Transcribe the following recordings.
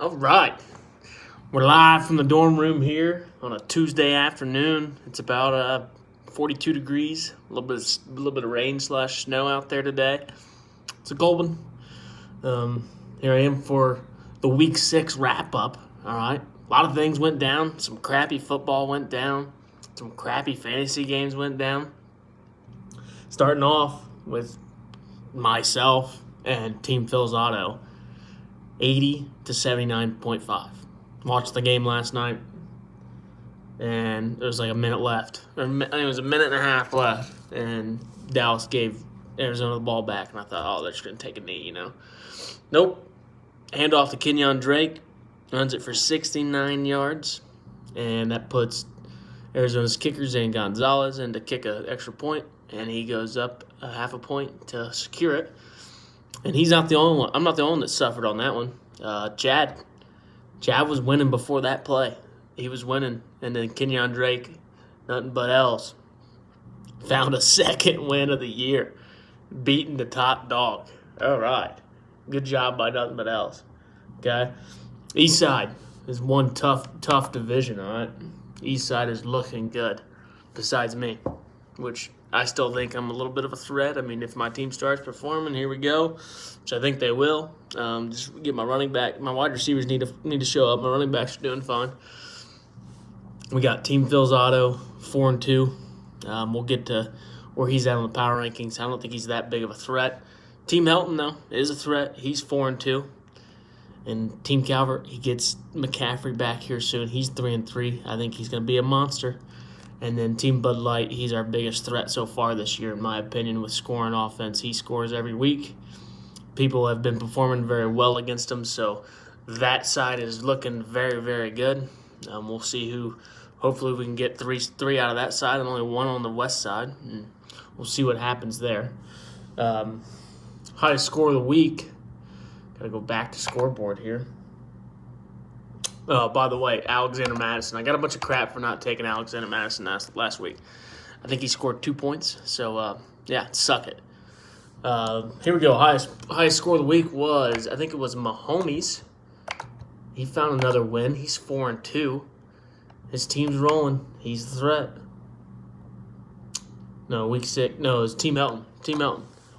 All right. We're live from the dorm room here on a Tuesday afternoon. It's about 42 degrees, a little bit of rain / snow out there today. It's a cold one. Here I am for the week 6 wrap up. All right. A lot of things went down. Some crappy football went down. Some crappy fantasy games went down. Starting off with myself and Team Phil's Auto, 80 to 79.5. Watched the game last night, and there was like a minute left. I think it was a minute and a half left, and Dallas gave Arizona the ball back, and I thought, oh, they're just going to take a knee, Nope. Hand off to Kenyon Drake, runs it for 69 yards, and that puts Arizona's kicker, Zane Gonzalez, in to kick an extra point, and he goes up a half a point to secure it. And he's not the only one. I'm not the only one that suffered on that one. Chad was winning before that play. He was winning, and then Kenyon Drake, nothing but else, found a second win of the year, beating the top dog. All right. Good job by nothing but else. Okay? East Side is one tough division, all right? East Side is looking good, besides me, which I still think I'm a little bit of a threat. I mean, if my team starts performing, here we go, which I think they will. Just get my running back. My wide receivers need to show up. My running backs are doing fine. We got Team Phil's Auto, 4-2. We'll get to where he's at on the power rankings. I don't think he's that big of a threat. Team Helton, though, is a threat. He's 4-2. And Team Calvert, he gets McCaffrey back here soon. He's 3-3. I think he's going to be a monster. And then Team Bud Light, he's our biggest threat so far this year, in my opinion, with scoring offense. He scores every week. People have been performing very well against him, so that side is looking very, very good. We'll see who. Hopefully we can get three out of that side and only one on the west side. And we'll see what happens there. Highest score of the week. Got to go back to scoreboard here. Oh, by the way, Alexander Madison. I got a bunch of crap for not taking Alexander Madison last week. I think he scored 2 points. So, suck it. Here we go. Highest score of the week was, I think it was Mahomes. He found another win. He's 4-2. His team's rolling. He's the threat. No, week 6. No, it was Team Helton.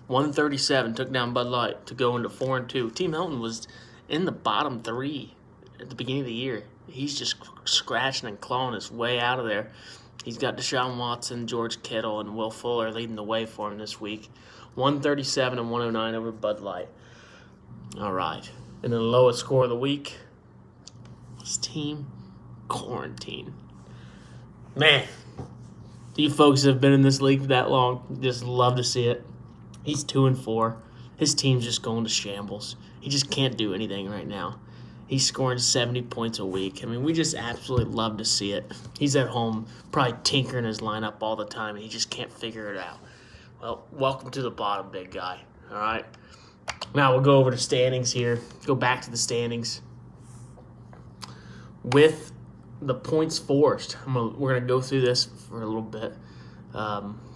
137 took down Bud Light to go into 4-2. Team Helton was in the bottom 3 at the beginning of the year. He's just scratching and clawing his way out of there. He's got Deshaun Watson, George Kittle, and Will Fuller leading the way for him this week. 137 and 109 over Bud Light. All right. And then the lowest score of the week was Team Quarantine. Man, you folks have been in this league that long. Just love to see it. He's 2-4. His team's just going to shambles. He just can't do anything right now. He's scoring 70 points a week. I mean, we just absolutely love to see it. He's at home probably tinkering his lineup all the time, and he just can't figure it out. Well, welcome to the bottom, big guy. All right? Now we'll go over to standings here. Go back to the standings. With the points forced, we're going to go through this for a little bit.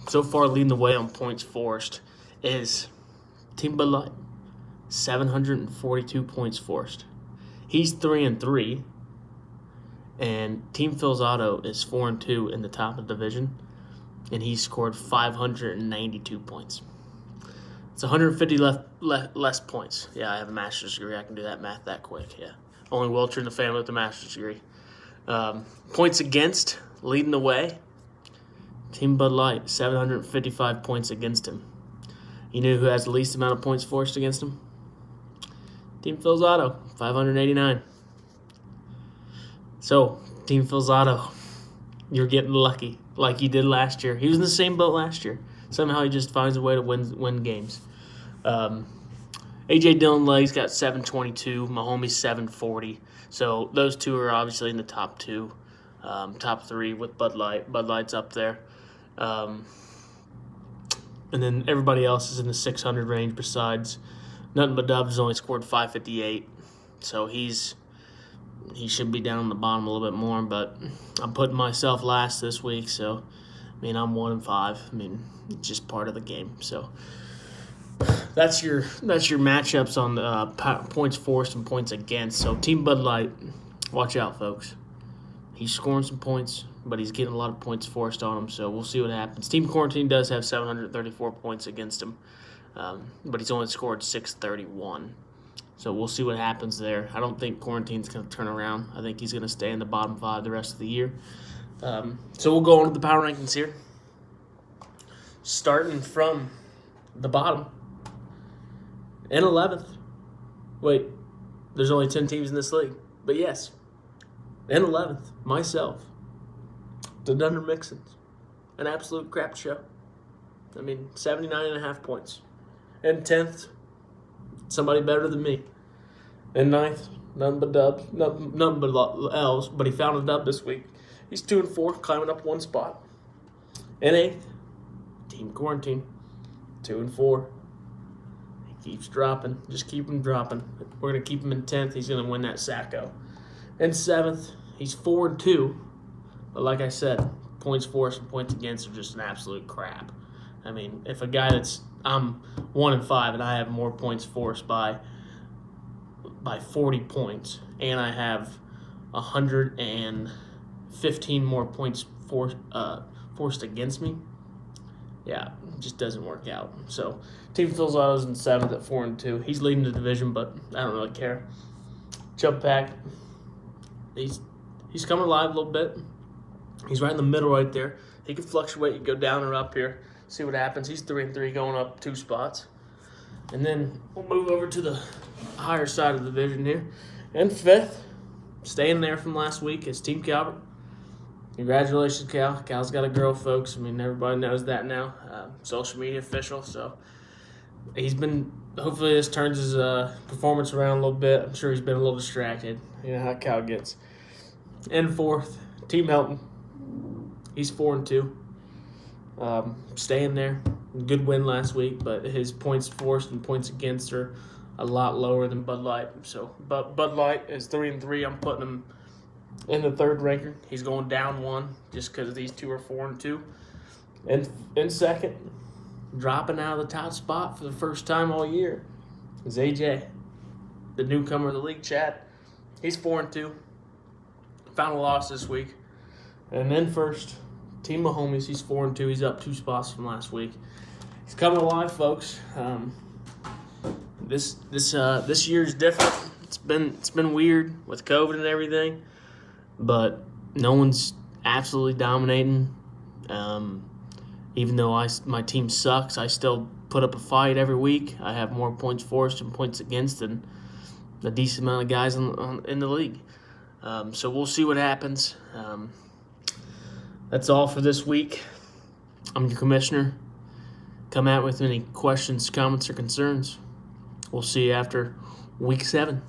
So far, leading the way on points forced is Team Bud Light, 742 points forced. He's 3-3, and Team Phil's Auto is 4-2 in the top of the division, and he scored 592 points. It's 150 less points. Yeah, I have a master's degree. I can do that math that quick. Yeah, only Wilcher in the family with a master's degree. Points against, leading the way. Team Bud Light, 755 points against him. You know who has the least amount of points forced against him? Team Phil's Auto, 589. So, Team Phil's Auto, you're getting lucky like you did last year. He was in the same boat last year. Somehow he just finds a way to win games. A.J. Dillon Legs got 722, Mahomes 740. So those two are obviously in the top 2. Top 3 with Bud Light. Bud Light's up there. And then everybody else is in the 600 range besides Nothing But Dubs only scored 558. So he should be down on the bottom a little bit more, but I'm putting myself last this week, so I mean I'm 1-5. I mean, it's just part of the game. So That's your matchups on points forced and points against. So Team Bud Light, watch out, folks. He's scoring some points, but he's getting a lot of points forced on him. So we'll see what happens. Team Quarantine does have 734 points against him, but he's only scored 631. So we'll see what happens there. I don't think Quarantine's going to turn around. I think he's going to stay in the bottom 5 the rest of the year. So we'll go on to the power rankings here. Starting from the bottom. In 11th. Wait, there's only 10 teams in this league. But yes, in 11th, myself, the Dunder Mixons. An absolute crap show. 79.5 points. In 10th, somebody better than me. In 9th, none but dubs. None but L's, but he found a dub this week. He's 2-4, climbing up 1 spot. In 8th, Team Quarantine, 2-4. Keeps dropping. Just keep him dropping. We're going to keep him in 10th. He's going to win that Sacco. In 7th, he's 4-2. But like I said, points forced and points against are just an absolute crap. If a guy I'm 1-5 and I have more points forced by 40 points, and I have 115 more points forced against me, yeah, it just doesn't work out. So, Team Phil Zotto's in 7th at 4-2. He's leading the division, but I don't really care. Jump back. He's coming alive a little bit. He's right in the middle right there. He can fluctuate. You go down or up here. See what happens. He's 3-3, going up 2 spots. And then we'll move over to the higher side of the division here. And 5th, staying there from last week, is Team Calvert. Congratulations, Cal. Cal's got a girl, folks. Everybody knows that now. Social media official. So he's been, hopefully this turns his performance around a little bit. I'm sure he's been a little distracted. You know how Cal gets. And 4th, Team Helton. He's 4-2. Staying there. Good win last week, but his points forced and points against are a lot lower than Bud Light. So Bud Light is 3-3. I'm putting him in the 3rd ranker. He's going down 1 just because these two are 4-2. And in 2nd, dropping out of the top spot for the first time all year, is AJ, the newcomer of the league, Chad. He's 4-2. Found a loss this week. And then 1st, Team Mahomes. He's 4-2. He's up 2 spots from last week. He's coming alive, folks. This year is different. It's been weird with COVID and everything, but no one's absolutely dominating. Even though my team sucks, I still put up a fight every week. I have more points forced and points against than a decent amount of guys in the league. So we'll see what happens. That's all for this week. I'm your commissioner. Come out with any questions, comments, or concerns. We'll see you after week 7.